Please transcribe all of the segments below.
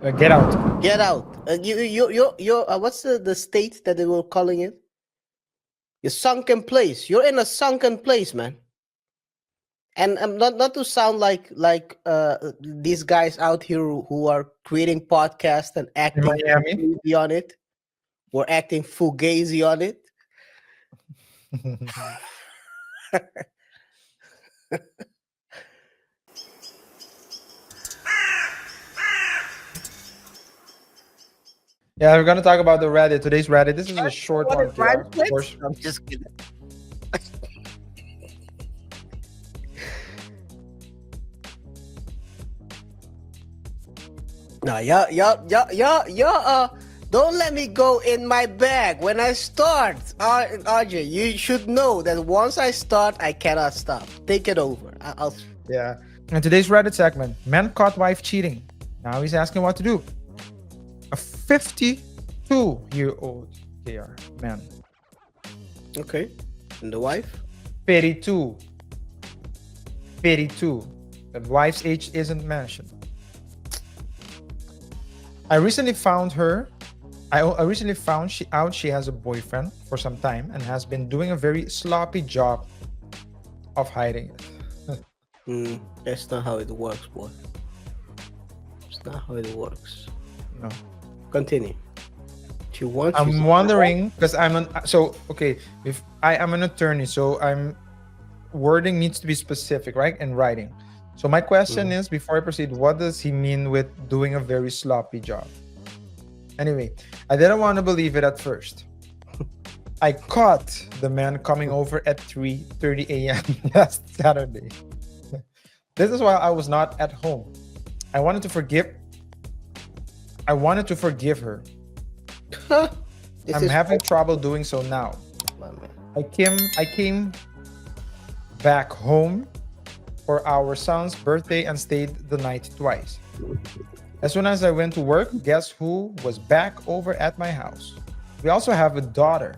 Get out. Get out. You what's the state that they were calling it? Your sunken place. You're in a sunken place, man. And not to sound like these guys out here who are creating podcasts and In acting Miami. fugazi on it, or acting fugazi on it. Yeah, we're gonna talk about the Reddit. Today's Reddit. This is a short What one, it rhymes KaiR, of with? course. I'm just kidding. No, don't let me go in my bag when I start. RJ, you should know that once I start, I cannot stop. Take it over. I'll Yeah. In today's Reddit segment, man caught wife cheating. Now he's asking what to do. A 52-year-old KaiR man. Okay. And the wife? 52. 52. The wife's age isn't mentioned. I recently found she has a boyfriend for some time and has been doing a very sloppy job of hiding it. That's not how it works, boy. It's not how it works. No. Continue. She wants. I'm wondering because if I am an attorney, so wording needs to be specific, right? In writing. So my question is, before I proceed, what does he mean with doing a very sloppy job? Anyway, I didn't want to believe it at first. I caught the man coming over at 3:30 a.m. last Saturday. This is while I was not at home. I wanted to forgive her. I'm having trouble doing so now. I came back home for our son's birthday and stayed the night twice. As soon as I went to work, guess who was back over at my house? We also have a daughter.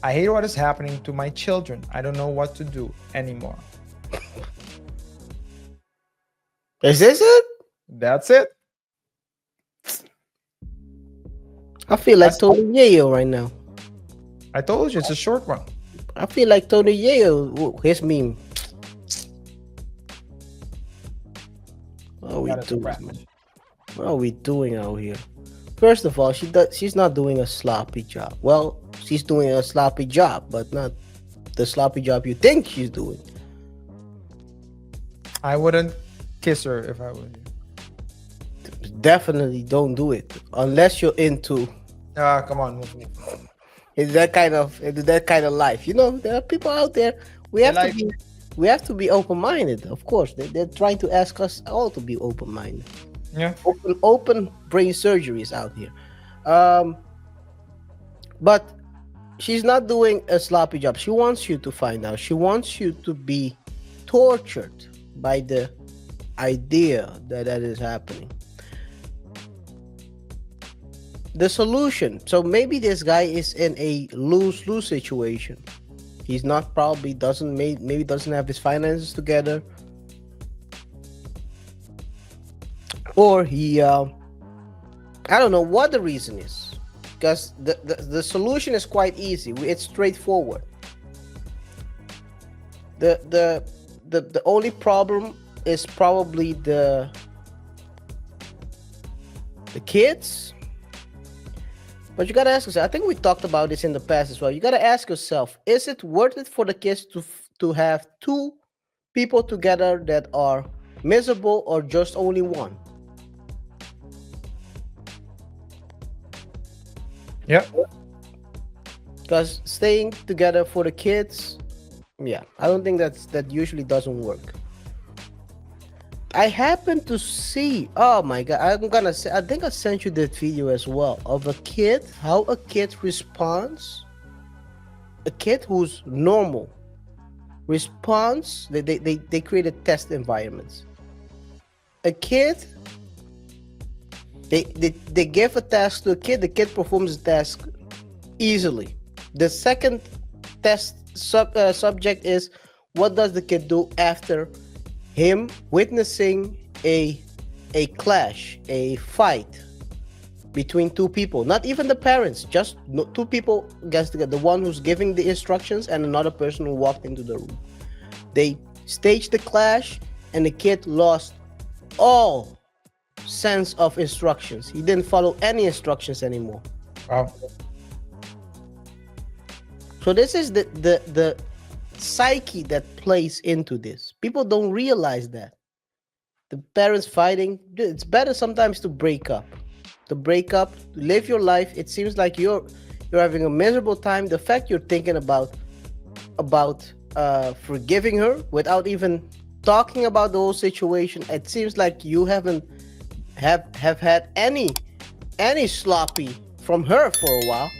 I hate what is happening to my children. I don't know what to do anymore. Is this it? That's it. I feel like Tony Yayo right now. I told you it's a short one. I feel like Tony Yayo. His meme. What are we doing, man? What are we doing out here? First of all, she's not doing a sloppy job. Well, she's doing a sloppy job, but not the sloppy job you think she's doing. I wouldn't kiss her if I were you. Definitely don't do it unless you're into. Come on, move. It's that kind of life. You know, there are people out there. We have to be open-minded. Of course, they're trying to ask us all to be open-minded. Yeah. Open brain surgeries out here. But she's not doing a sloppy job. She wants you to find out. She wants you to be tortured by the idea that is happening. The solution. So maybe this guy is in a lose-lose situation. He's not maybe doesn't have his finances together. Or he I don't know what the reason is. Because the solution is quite easy. It's straightforward. The only problem is probably the kids. But you gotta ask yourself, I think we talked about this in the past as well. You gotta ask yourself, is it worth it for the kids to have two people together that are miserable, or just only one? Yeah. Because staying together for the kids, yeah, I don't think that usually doesn't work. I happen to see, oh my god, I think I sent you that video as well of how a kid responds. A kid who's normal responds. They created test environments. A kid, they give a task to a kid. The kid performs the task easily. The second test subject is, what does the kid do after him witnessing a a clash, a fight between two people, not even the parents, just two people gets together, the one who's giving the instructions and another person who walked into the room. They staged the clash, and the kid lost all sense of instructions. He didn't follow any instructions anymore. Wow. So this is the psyche that plays into this. People don't realize that. The parents fighting, it's better sometimes to break up. To live your life. It seems like you're having a miserable time. The fact you're thinking about forgiving her without even talking about the whole situation, it seems like you haven't have had any sloppy from her for a while.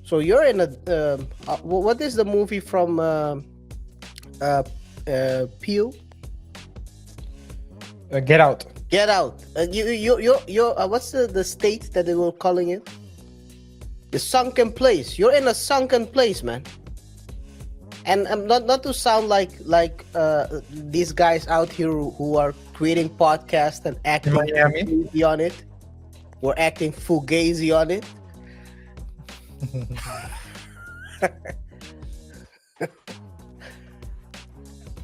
So you're in a what is the movie from Peel? Get Out. Get Out. You what's the state that they were calling it? The sunken place. You're in a sunken place, man. And not to sound like these guys out here who are creating podcasts and acting fugazi on it. We're acting fugazi on it.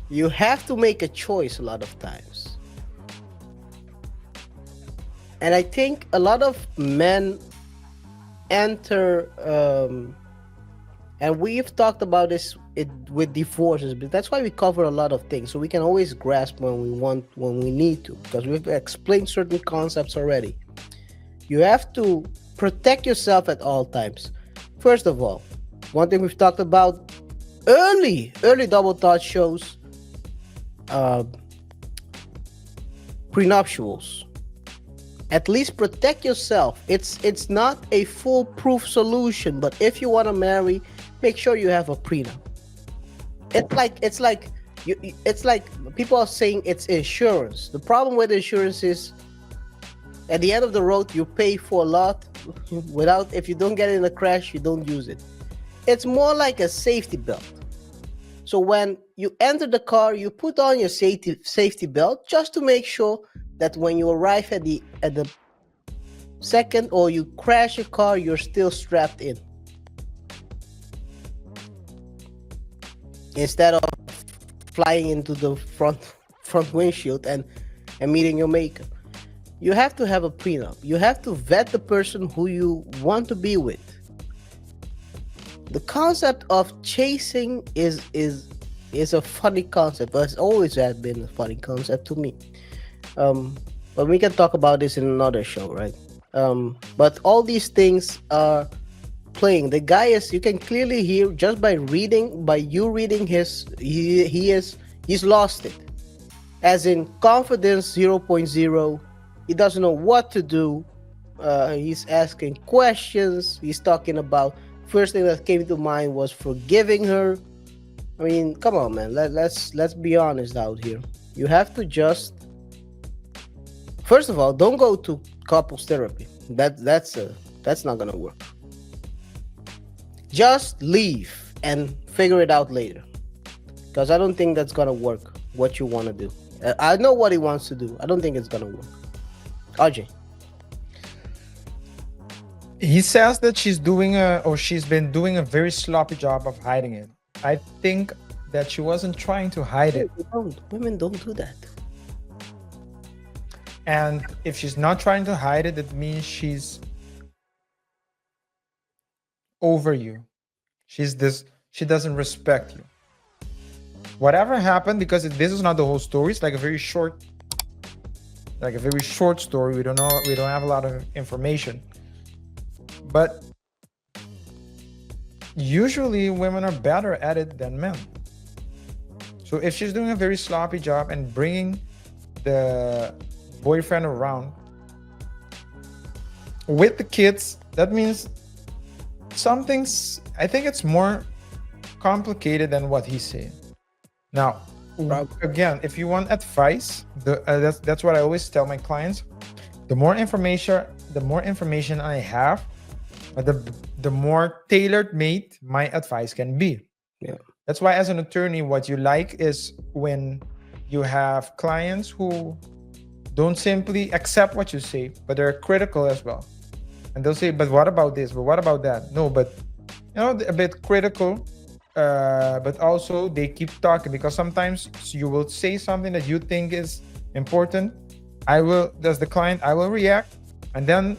You have to make a choice a lot of times. And I think a lot of men enter and we've talked about this with divorces, but that's why we cover a lot of things, so we can always grasp when we need to, because we've explained certain concepts already. You have to protect yourself at all times. First of all, one thing we've talked about early double thought shows, prenuptials. At least protect yourself. It's not a foolproof solution, but if you want to marry, make sure you have a prenup. It's like people are saying it's insurance. The problem with insurance is at the end of the road you pay for a lot without, if you don't get in a crash, you don't use it. It's more like a safety belt. So when you enter the car, you put on your safety belt just to make sure that when you arrive at the second or you crash your car, you're still strapped in. Instead of flying into the front windshield and meeting your maker. You have to have a prenup. You have to vet the person who you want to be with. The concept of chasing is a funny concept, but it's always has been a funny concept to me. But we can talk about this in another show, right? But all these things are playing. The guy is, you can clearly hear just by you reading his, he's lost it. As in confidence 0.0, he doesn't know what to do. He's asking questions. He's talking about, first thing that came to mind was forgiving her. I mean, come on, man. Let's be honest out here. You have to just, first of all, don't go to couples therapy. That's not gonna work. Just leave and figure it out later, because I don't think that's gonna work. What you want to do, I know what he wants to do. I don't think it's gonna work. RJ. He says that she's been doing a very sloppy job of hiding it. I think that she wasn't trying to hide it. Women don't do that. And if she's not trying to hide it, it means she's over you. She doesn't respect you. Whatever happened, because this is not the whole story, it's like a very short story. We don't have a lot of information. But usually women are better at it than men. So if she's doing a very sloppy job and bringing the boyfriend around with the kids, that means I think it's more complicated than what he's saying. Now, again, if you want advice, that's what I always tell my clients. The more information I have, the more tailor made my advice can be. Yeah. That's why, as an attorney, what you like is when you have clients who don't simply accept what you say, but they're critical as well. And they'll say, but what about this? But what about that? No, but a bit critical, but also they keep talking, because sometimes you will say something that you think is important. As the client, I will react, and then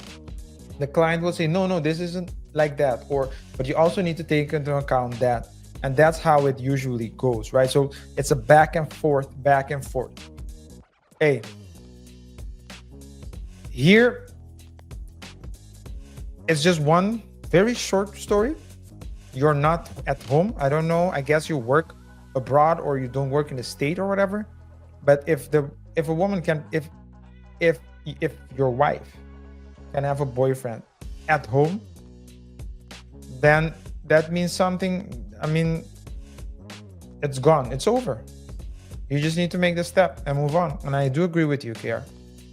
the client will say, no, this isn't like that, but you also need to take into account that. And that's how it usually goes, right? So it's a back and forth. Hey, here it's just one very short story. You're not at home. I don't know. I guess you work abroad or you don't work in the state or whatever. But if a woman can, if your wife can have a boyfriend at home, then that means something. I mean, it's gone. It's over. You just need to make the step and move on. And I do agree with you, KaiR.